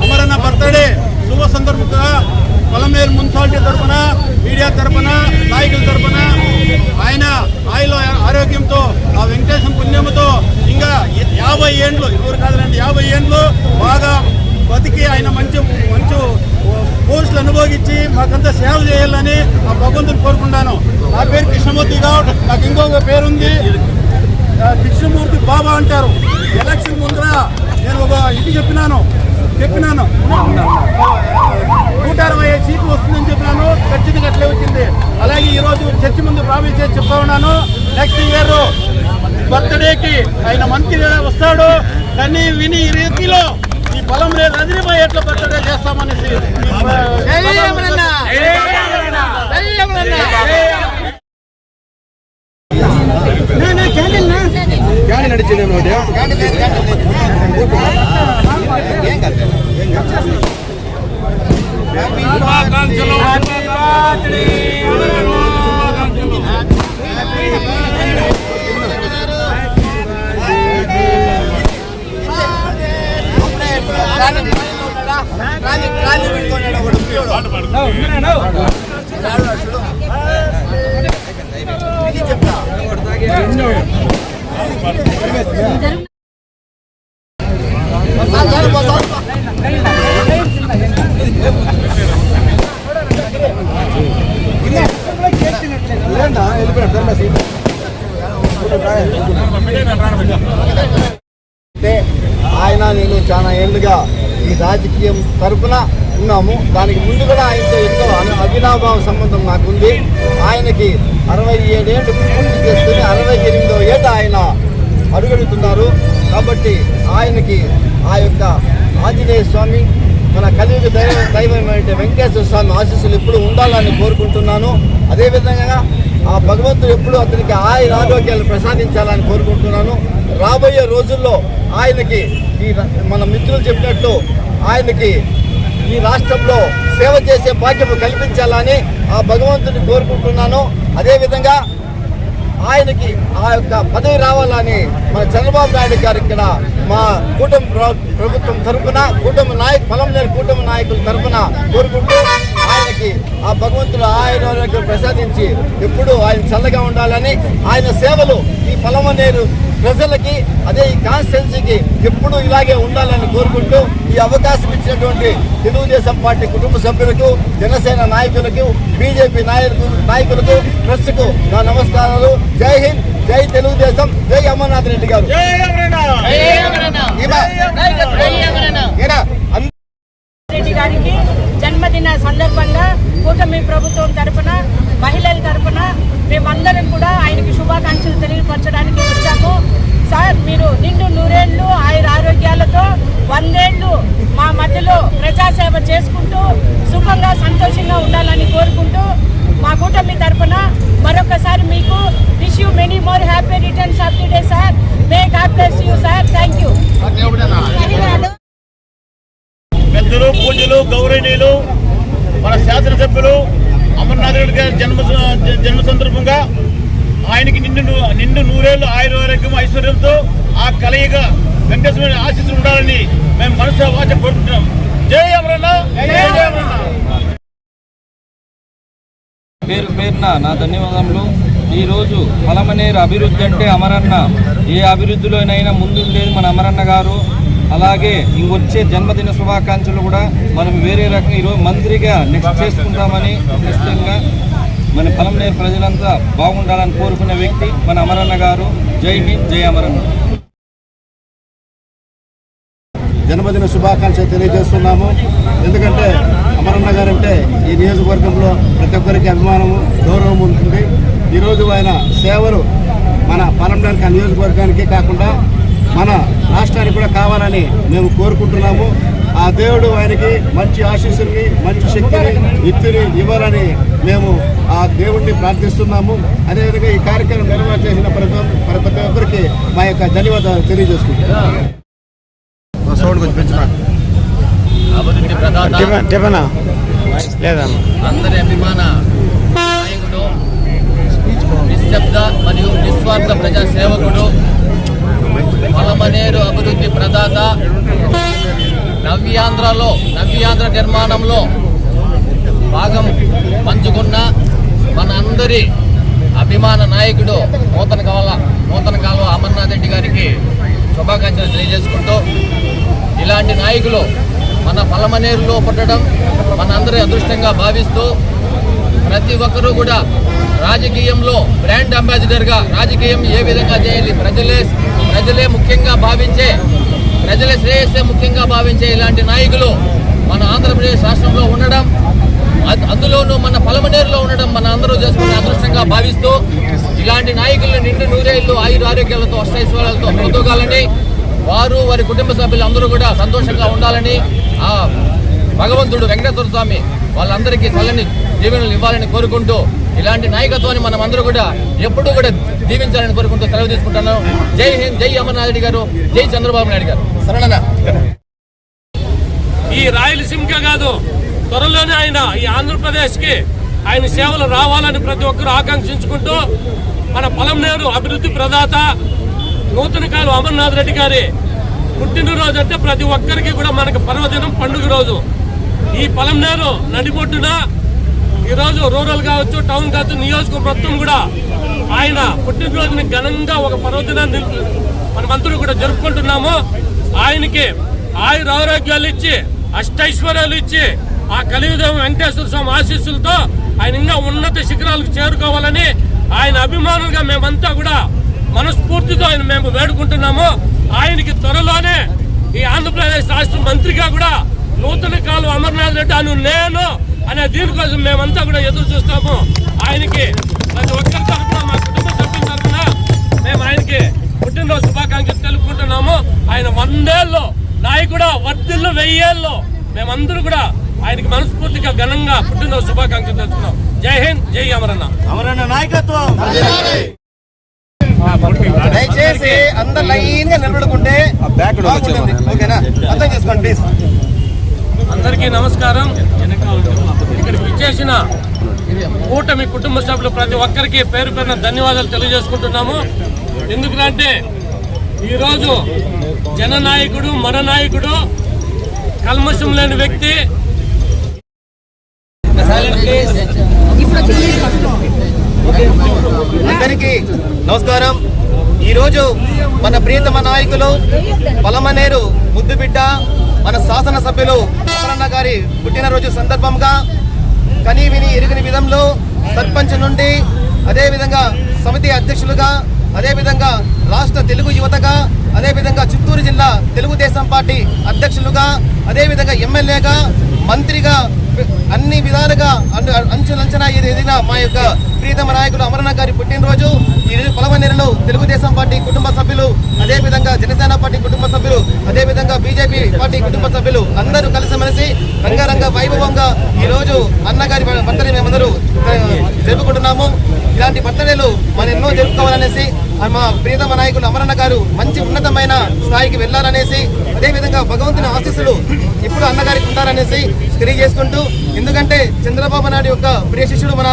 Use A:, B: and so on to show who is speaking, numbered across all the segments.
A: Amaranna birthday శుభ సందర్భంగా పొలమేరు municipality తరఫున మీడియా తరఫున నాయకుల తరఫున ఆయన ఆరోగ్యంతో ఆ వెంకటేశ్వర పుణ్యముతో ఇంకా 50 ఏండ్లు ఎవరు కాదులండి 50 ఏండ్లు బాగా బతికి ఆయన మంచి మంచి పోస్టులు అనుభవించి మాకంతా సేవ చేయాలని ఆ భగవంతుని కోరుకుంటాను. నా పేరు కృష్ణమూర్తి గౌడ్. నాకు ఇంకొక పేరుంది, కృష్ణమూర్తి బాబా అంటారు. ఎలక్షన్ ముందర నేను ఒక ఇది చెప్పినాను 160 సీట్లు వస్తుందని చెప్పినాను. ఖచ్చితంగా అట్లే వచ్చింది. అలాగే ఈరోజు చర్చి ముందు ప్రామిస్ చేసి చెప్తా ఉన్నాను, నెక్స్ట్ ఇయర్ బర్త్డేకి ఆయన మంత్రి వస్తాడు. కానీ విని ఈ రీతిలో ఈ పొలం లేదు రజనీబాయి ఎట్లా బర్త్డే చేస్తామనేసి ఆయన నేను చాలా ఏళ్ళుగా ఈ రాజకీయం తరఫున ఉన్నాము. దానికి ముందు కూడా ఆయనతో ఎంతో అవినాభావ సంబంధం నాకుంది. ఆయనకి 67 ఏళ్ళు పూర్తి చేసుకుని 68వ ఏట ఆయన అడుగడుతున్నారు. కాబట్టి ఆయనకి ఆ యొక్క ఆంజనేయ స్వామి మన కలియుగ దైవమైన వెంకటేశ్వర స్వామి ఆశీస్సులు ఎప్పుడు ఉండాలని కోరుకుంటున్నాను. అదేవిధంగా ఆ భగవంతుడు ఎప్పుడు అతనికి ఆరోగ్యాలు ప్రసాదించాలని కోరుకుంటున్నాను. రాబోయే రోజుల్లో ఆయనకి మన మిత్రులు చెప్పినట్లు ఆయనకి ఈ రాష్ట్రంలో సేవ చేసే భాగ్యము కల్పించాలని ఆ భగవంతుని కోరుకుంటున్నాను. అదేవిధంగా ఆయనకి ఆ యొక్క పదవి రావాలని మన చంద్రబాబు నాయుడు గారు ఇక్కడ మా కూటమి ప్రభుత్వం తరఫున పొలంనేరు కూటమి నాయకుల తరఫున కోరుకుంటూ ఆయనకి ఆ భగవంతుడు ఆరోగ్యం ప్రసాదించి ఎప్పుడు ఆయన చల్లగా ఉండాలని, ఆయన సేవలు ఈ పొలంనేరు ప్రజలకి అదే ఈ కాన్స్టిట్యున్సీకి ఎప్పుడు ఇలాగే ఉండాలని కోరుకుంటూ ఈ అవకాశం ఇచ్చినటువంటి తెలుగుదేశం పార్టీ కుటుంబ సభ్యులకు, జనసేన నాయకులకు, బీజేపీ నాయకులకు, ప్రెస్కు నా నమస్కారాలు. జై హింద్, జై తెలుగుదేశం, జై అమర్నాథ్ రెడ్డి గారు.
B: రెడ్డి గారికి జన్మదిన సందర్భంగా కూటమి ప్రభుత్వం తరఫున మహిళల తరఫున మేమందరం కూడా ఆయనకి శుభాకాంక్షలు తెలియపరచడానికి వచ్చాము. సార్, మీరు నిండు 100 ఏళ్ళు ఆరోగ్యాలతో 100 ఏళ్ళు మా మధ్యలో ప్రజాసేవ చేసుకుంటూ సుఖంగా సంతోషంగా ఉండాలని కోరుకుంటూ మా కూటమి తరఫున మరొకసారి మీకు wish you many more happy returns of the day sir. May God bless you sir. Thank you.
A: పెద్దలు, పూజలు, గౌరవనీయులు, మన శాసనసభ్యులు అమర్నాథ్ రెడ్డి గారి జన్మ సందర్భంగా ఆయనకి నిండు 100 ఏళ్ళు ఆరోగ్యం ఐశ్వర్యంతో ఆ కలయిక వెంకటేశ్వర ఆశీస్సులు ఉండాలని మేము మనసు వాచ కోరుకుంటున్నాం. జై అమరన్న.
C: పేరున నా ధన్యవాదములు. ఈరోజు పొలమనేరు అభివృద్ధి అంటే అమరన్న, ఏ అభివృద్ధిలోనైనా ముందుండేది మన అమరన్న గారు. అలాగే ఇంకొచ్చే జన్మదిన శుభాకాంక్షలు కూడా మనం వేరే రకంగా ఈరోజు మంత్రిగా నెక్స్ట్ చేసుకుంటామని నిశ్చితంగా మన పొలంనేరు ప్రజలంతా బాగుండాలని కోరుకునే వ్యక్తి మన అమరన్న గారు. జై హింద్, జై అమరన్న.
D: జన్మదిన శుభాకాంక్షలు తెలియజేస్తున్నాము. ఎందుకంటే అమరన్న గారు అంటే ఈ నియోజకవర్గంలో ప్రతి ఒక్కరికి అభిమానము, గౌరవం ఉంటుంది. ఈరోజు ఆయన సేవలు మన పొలంనేరు నియోజకవర్గానికి కాకుండా మన రాష్ట్రానికి కూడా కావాలని మేము కోరుకుంటున్నాము. ఆ దేవుడు ఆయనకి మంచి ఆశీస్సుల్ని, మంచి శక్తిని, యుక్తిని ఇవ్వాలని మేము ఆ దేవుడిని ప్రార్థిస్తున్నాము. అదేవిధంగా ఈ కార్యక్రమం నిర్వహణ చేసిన ప్రతి ఒక్కరికి మా యొక్క ధన్యవాదాలు తెలియజేసుకుంటున్నాం.
E: అందరి అభిమాన నాయకుడు, నిశ్శబ్ద మరియు నిస్వార్థ ప్రజా సేవకుడు, పలమనేరు అభివృద్ధి ప్రదాత, నవ్యాంధ్ర నిర్మాణంలో భాగం పంచుకున్న మన అందరి అభిమాన నాయకుడు నూతన కాలువ అమర్నాథ్ రెడ్డి గారికి శుభాకాంక్షలు తెలియజేసుకుంటూ, ఇలాంటి నాయకులు మన పలమనేరులో పుట్టడం మన అందరి అదృష్టంగా భావిస్తూ ప్రతి ఒక్కరూ కూడా రాజకీయంలో బ్రాండ్ అంబాసిడర్గా రాజకీయం ఏ విధంగా చేయాలి, ప్రజలే ముఖ్యంగా భావించే, ప్రజల శ్రేయస్సే ముఖ్యంగా భావించే ఇలాంటి నాయకులు మన ఆంధ్రప్రదేశ్ రాష్ట్రంలో ఉండడం, అందులోనూ మన పలమనేరులో ఉండడం మన అందరూ చేసుకునే అదృష్టంగా భావిస్తూ ఇలాంటి నాయకులను నిండు నూరేళ్లు ఆరోగ్యాలతో అష్టైశ్వర్యాలతో బ్రతకాలని, వారి కుటుంబ సభ్యులు అందరూ కూడా సంతోషంగా ఉండాలని ఆ భగవంతుడు వెంకటేశ్వర స్వామి వాళ్ళందరికీ చల్లని దీవెనలు ఇవ్వాలని కోరుకుంటూ ఇలాంటి నాయకత్వాన్ని మనం అందరూ కూడా ఎప్పుడూ కూడా దీవించాలని కోరుకుంటూ సెలవు తీసుకుంటున్నాం. జై హింద్, జై అమర్నాథ్ రెడ్డి గారు, జై చంద్రబాబు నాయుడు గారు. సరేనా?
F: ఈ రాయలసీమకే కాదు, త్వరలోనే ఆయన ఈ ఆంధ్రప్రదేశ్కి ఆయన సేవలు రావాలని ప్రతి ఒక్కరూ ఆకాంక్షించుకుంటూ మన పలమనేరు అభివృద్ధి ప్రదాత నూతన కాలువ అమర్నాథ్ రెడ్డి గారి పుట్టినరోజు అంటే ప్రతి ఒక్కరికి కూడా మనకు పర్వదినం, పండుగ రోజు. ఈ పలమనేరు నడిబొడ్డున ఈరోజు రూరల్ కావచ్చు, టౌన్ కావచ్చు, నియోజకవర్గం మొత్తం కూడా ఆయన పుట్టినరోజుని ఘనంగా ఒక పర్వదినాన్ని మనమందరూ కూడా జరుపుకుంటున్నాము. ఆయనకి ఆరోగ్యాలు ఇచ్చి, అష్టైశ్వర్యాలు ఇచ్చి, ఆ కలియుగం వెంకటేశ్వర స్వామి ఆశీస్సులతో ఆయన ఇంకా ఉన్నత శిఖరాలకు చేరుకోవాలని ఆయన అభిమానులుగా మేమంతా కూడా మనస్ఫూర్తితో మేము వేడుకుంటున్నాము. ఆయనకి త్వరలోనే ఈ ఆంధ్రప్రదేశ్ రాష్ట్ర మంత్రిగా కూడా నూతన కాలువ అమర్నాథ్ రెడ్డి నేను అనే దీనికోసం మేమంతా కూడా ఎదురు చూస్తాము. ఆయనకి ప్రతి ఒక్కరి తరఫున, మా కుటుంబ సభ్యుల తరఫున మేము ఆయనకి పుట్టినరోజు శుభాకాంక్షలు తెలుపుకుంటున్నాము. ఆయన 100 ఏళ్ళు నాయకుడు, వర్ధిల్లు 1000 ఏళ్ళు మేమందరూ కూడా ఆయనకి మనస్ఫూర్తిగా ఘనంగా పుట్టినరోజు శుభాకాంక్షలు తెలుపుతున్నాం. జై హింద్, జై అమరన్న
A: నాయకత్వం. దయచేసి అందరు లైన్ గా నిలబడుకుంటే ఓకేనా? అర్థం చేసుకోండి ప్లీజ్.
F: అందరికీ నమస్కారం. ఇక్కడికి విచ్చేసిన కూటమి కుటుంబ సభ్యులు ప్రతి ఒక్కరికి పేరు పేరున ధన్యవాదాలు తెలియజేసుకుంటున్నాము. ఎందుకంటే ఈరోజు జననాయకుడు, మన నాయకుడు, కల్మషం లేని వ్యక్తి,
A: అందరికీ నమస్కారం. ఈరోజు మన ప్రియతమ నాయకులు, పలమనేరు ముద్దుబిడ్డ, మన శాసనసభ్యులు అమరన్న గారి పుట్టినరోజు సందర్భంగా కని విని ఎరుగని విధంలో సర్పంచ్ నుండి, అదేవిధంగా సమితి అధ్యక్షులుగా, అదేవిధంగా రాష్ట్ర తెలుగు యువతగా, అదేవిధంగా చిత్తూరు జిల్లా తెలుగుదేశం పార్టీ అధ్యక్షులుగా, అదేవిధంగా ఎమ్మెల్యేగా, మంత్రిగా, అన్ని విధాలుగా అంచులంచనా ఎదిగిన మా యొక్క ప్రియతమ నాయకులు అమరన్న గారి పుట్టినరోజు ఈరోజు పలమనేరులో తెలుగుదేశం పార్టీ కుటుంబ సభ్యులు, అదేవిధంగా జనసేన పార్టీ కుటుంబ సభ్యులు, అదేవిధంగా బీజేపీ పార్టీ కుటుంబ సభ్యులు అందరూ కలిసిమెలిసి రంగారంగ వైభవంగా ఈరోజు అన్నగారి బర్త్డే మేమందరూ జరుపుకుంటున్నాము. ఇలాంటి బర్త్డేలు మనం ఎన్నో జరుపుకోవాలనేసి మా ప్రియతమ నాయకులు అమరన్న గారు మంచి ఉన్నతమైన స్థాయికి వెళ్లాలనేసి, అదేవిధంగా భగవంతుని ఆశీస్సులు ఇప్పుడు అన్నగారికి ఉంటారనేసి తెలియజేసుకుంటూ, ఎందుకంటే చంద్రబాబు నాయుడు యొక్క ప్రియ శిష్యుడు మన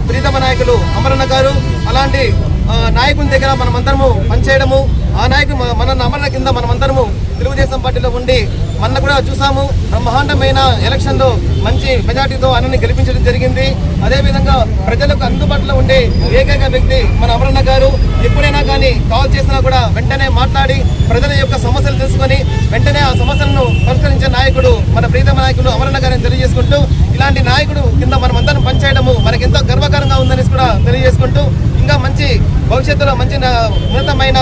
A: ప్రియతమ నాయకులు అమరన్న గారు. అలాంటి నాయకుని దగ్గర మనమందరము పనిచేయడము, ఆ నాయకుడు మన అమరన్న కింద మనమందరము తెలుగుదేశం పార్టీలో ఉండి మొన్న కూడా చూసాము, బ్రహ్మాండమైన ఎలక్షన్లో మంచి మెజార్టీతో ఆయనని గెలిపించడం జరిగింది. అదేవిధంగా ప్రజలకు అందుబాటులో ఉండే ఏకైక వ్యక్తి మన అమరన్న గారు. ఎప్పుడైనా కానీ కాల్ చేసినా కూడా వెంటనే మాట్లాడి ప్రజల యొక్క సమస్యలు తెలుసుకొని వెంటనే ఆ సమస్యలను పరిష్కరించే నాయకుడు మన ప్రియతమ నాయకులు అమరన్న గారిని తెలియజేసుకుంటూ, ఇలాంటి నాయకుడు కింద మనమందరం పనిచేయడము మనకి ఎంతో గర్వకారంగా ఉందనేసి కూడా తెలియజేసుకుంటూ, ఇంకా మంచి భవిష్యత్తులో మంచి ఉన్నతమైన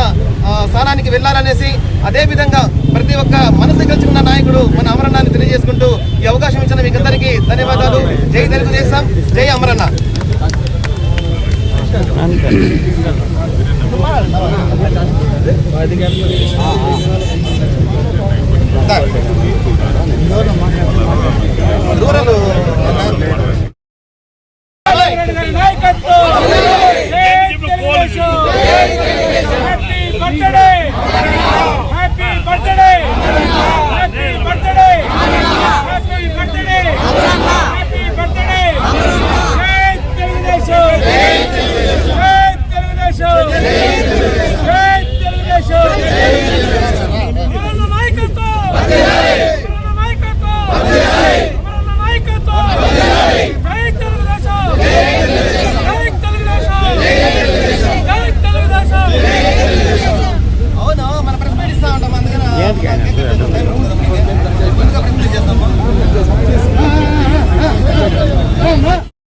A: స్థానానికి వెళ్లాలనేసి, అదేవిధంగా ప్రతి ఒక్క మనసు గెలుచుకున్న నాయకుడు మన అమరన్నాన్ని తెలియజేసుకుంటూ ఈ అవకాశం ఇచ్చిన మీకు అందరికీ ధన్యవాదాలు. జై తెలుగుదేశం, జై అమరన్న. దూరాలు
F: నాయకత్వం